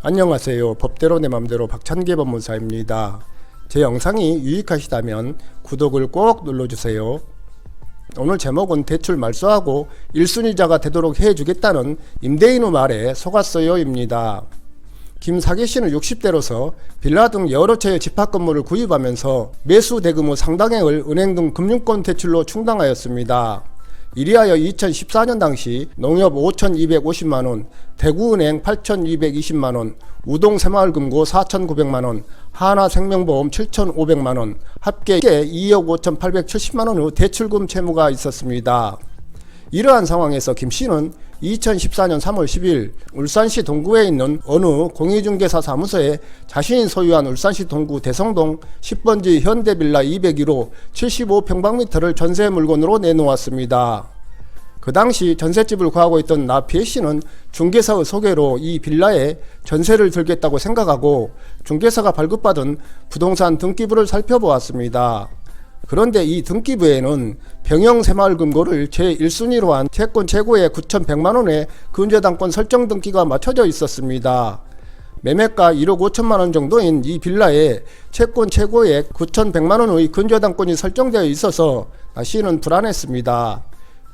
안녕하세요. 법대로 내 맘대로 박찬계 법무사입니다. 제 영상이 유익하시다면 구독을 꼭 눌러주세요. 오늘 제목은 대출 말소하고 1순위자가 되도록 해주겠다는 임대인의 말에 속았어요입니다. 김사기씨는 60대로서 빌라 등 여러 채의 집합건물을 구입하면서 매수 대금의 상당액을 은행 등 금융권 대출로 충당하였습니다. 이리하여 2014년 당시 농협 5,250만원, 대구은행 8,220만원, 우동 새마을금고 4,900만원, 하나생명보험 7,500만원, 합계 2억 5,870만원의 대출금 채무가 있었습니다. 이러한 상황에서 김씨는 2014년 3월 10일 울산시 동구에 있는 어느 공인중개사 사무소에 자신이 소유한 울산시 동구 대성동 10번지 현대빌라 201호 75평방미터를 전세 물건으로 내놓았습니다. 그 당시 전셋집을 구하고 있던 나 P씨는 중개사의 소개로 이 빌라에 전세를 들겠다고 생각하고 중개사가 발급받은 부동산 등기부를 살펴보았습니다. 그런데 이 등기부에는 병영새마을금고를 제1순위로 한 채권 최고의 9,100만원의 근저당권 설정 등기가 맞춰져 있었습니다. 매매가 1억 5천만원 정도인 이 빌라에 채권 최고의 9,100만원의 근저당권이 설정되어 있어서 나씨는 불안했습니다.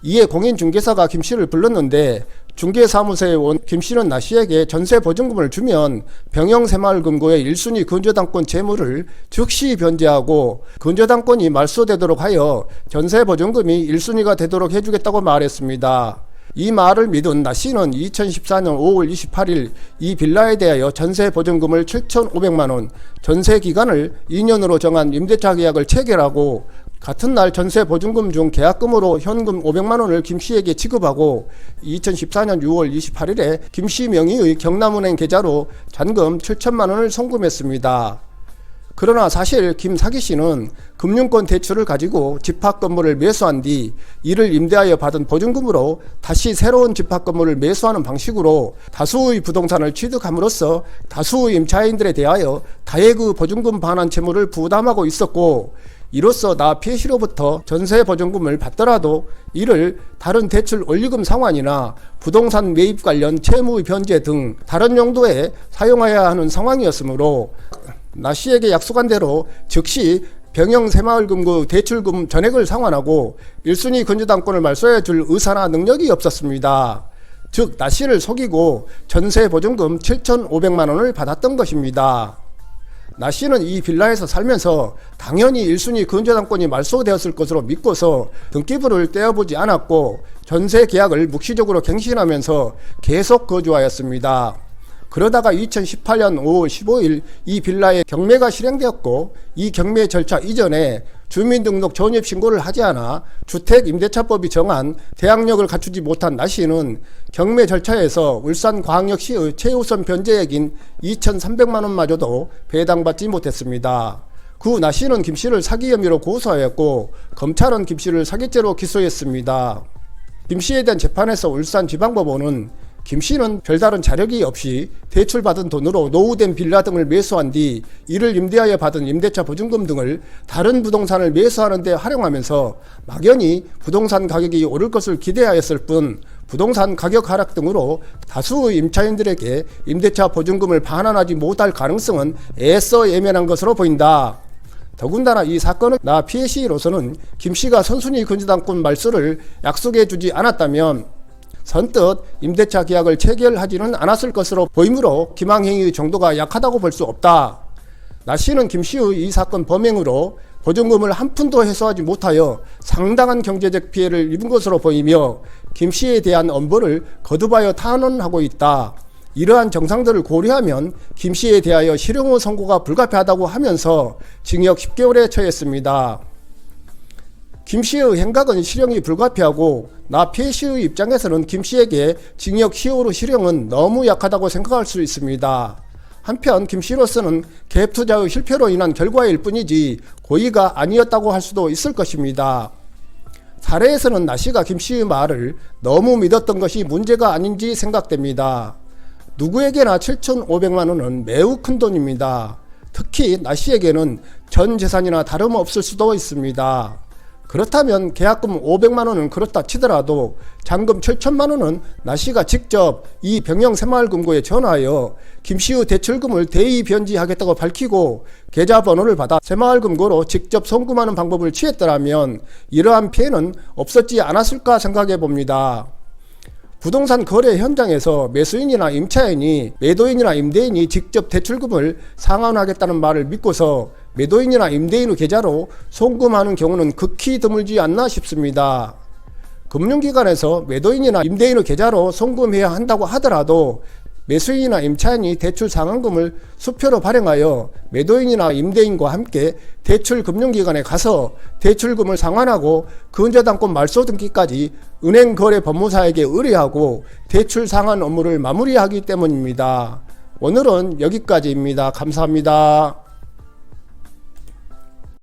이에 공인중개사가 김씨를 불렀는데 중개사무소에 온 김씨는 나씨에게 전세보증금을 주면 병영새마을금고의 1순위 근저당권 채무를 즉시 변제하고 근저당권이 말소되도록 하여 전세보증금이 1순위가 되도록 해주겠다고 말했습니다. 이 말을 믿은 나씨는 2014년 5월 28일 이 빌라에 대하여 전세보증금을 7,500만원, 전세기간을 2년으로 정한 임대차 계약을 체결하고 같은 날 전세보증금 중 계약금으로 현금 500만원을 김씨에게 지급하고 2014년 6월 28일에 김씨 명의의 경남은행 계좌로 잔금 7천만원을 송금했습니다. 그러나 사실 김사기씨는 금융권 대출을 가지고 집합건물을 매수한 뒤 이를 임대하여 받은 보증금으로 다시 새로운 집합건물을 매수하는 방식으로 다수의 부동산을 취득함으로써 다수의 임차인들에 대하여 다액의 보증금 반환 채무를 부담하고 있었고, 이로써 나 P씨로부터 전세보증금을 받더라도 이를 다른 대출 원리금 상환이나 부동산 매입 관련 채무 변제 등 다른 용도에 사용해야 하는 상황이었으므로 나씨에게 약속한 대로 즉시 병영새마을금고 대출금 전액을 상환하고 1순위 근저당권을 말소해 줄 의사나 능력이 없었습니다. 즉 나씨를 속이고 전세보증금 7,500만원을 받았던 것입니다. 나씨는 이 빌라에서 살면서 당연히 1순위 근저당권이 말소되었을 것으로 믿고서 등기부를 떼어보지 않았고 전세 계약을 묵시적으로 갱신하면서 계속 거주하였습니다. 그러다가 2018년 5월 15일 이 빌라에 경매가 실행되었고 이 경매 절차 이전에 주민등록 전입신고를 하지 않아 주택임대차법이 정한 대항력을 갖추지 못한 나씨는 경매 절차에서 울산광역시의 최우선 변제액인 2,300만원마저도 배당받지 못했습니다. 그 나씨는 김씨를 사기 혐의로 고소하였고 검찰은 김씨를 사기죄로 기소했습니다. 김씨에 대한 재판에서 울산지방법원은 김씨는 별다른 자력이 없이 대출받은 돈으로 노후된 빌라 등을 매수한 뒤 이를 임대하여 받은 임대차 보증금 등을 다른 부동산을 매수하는 데 활용하면서 막연히 부동산 가격이 오를 것을 기대하였을 뿐 부동산 가격 하락 등으로 다수의 임차인들에게 임대차 보증금을 반환하지 못할 가능성은 애써 예민한 것으로 보인다. 더군다나 이 사건은 나 P씨로서는 김씨가 선순위 근저당권 말소를 약속해 주지 않았다면 선뜻 임대차 계약을 체결하지는 않았을 것으로 보이므로 기망행위의 정도가 약하다고 볼 수 없다. 나씨는 김씨의 이 사건 범행으로 보증금을 한 푼도 회수하지 못하여 상당한 경제적 피해를 입은 것으로 보이며 김씨에 대한 엄벌을 거듭하여 탄원하고 있다. 이러한 정상들을 고려하면 김씨에 대하여 실형의 선고가 불가피하다고 하면서 징역 10개월에 처했습니다. 김씨의 행각은 실형이 불가피하고 나 P씨의 입장에서는 김씨에게 징역 10월 실형은 너무 약하다고 생각할 수 있습니다. 한편 김씨로서는 갭투자의 실패로 인한 결과일 뿐이지 고의가 아니었다고 할 수도 있을 것입니다. 사례에서는 나씨가 김씨의 말을 너무 믿었던 것이 문제가 아닌지 생각됩니다. 누구에게나 7,500만원은 매우 큰 돈입니다. 특히 나씨에게는 전 재산이나 다름없을 수도 있습니다. 그렇다면 계약금 500만원은 그렇다 치더라도 잔금 7천만원은 나씨가 직접 이 병영새마을금고에 전화하여 김씨의 대출금을 대의 변제하겠다고 밝히고 계좌번호를 받아 새마을금고로 직접 송금하는 방법을 취했더라면 이러한 피해는 없었지 않았을까 생각해 봅니다. 부동산 거래 현장에서 매수인이나 임차인이 매도인이나 임대인이 직접 대출금을 상환하겠다는 말을 믿고서 매도인이나 임대인의 계좌로 송금하는 경우는 극히 드물지 않나 싶습니다. 금융기관에서 매도인이나 임대인의 계좌로 송금해야 한다고 하더라도 매수인이나 임차인이 대출 상환금을 수표로 발행하여 매도인이나 임대인과 함께 대출금융기관에 가서 대출금을 상환하고 근저당권 말소 등기까지 은행거래법무사에게 의뢰하고 대출 상환 업무를 마무리하기 때문입니다. 오늘은 여기까지입니다. 감사합니다.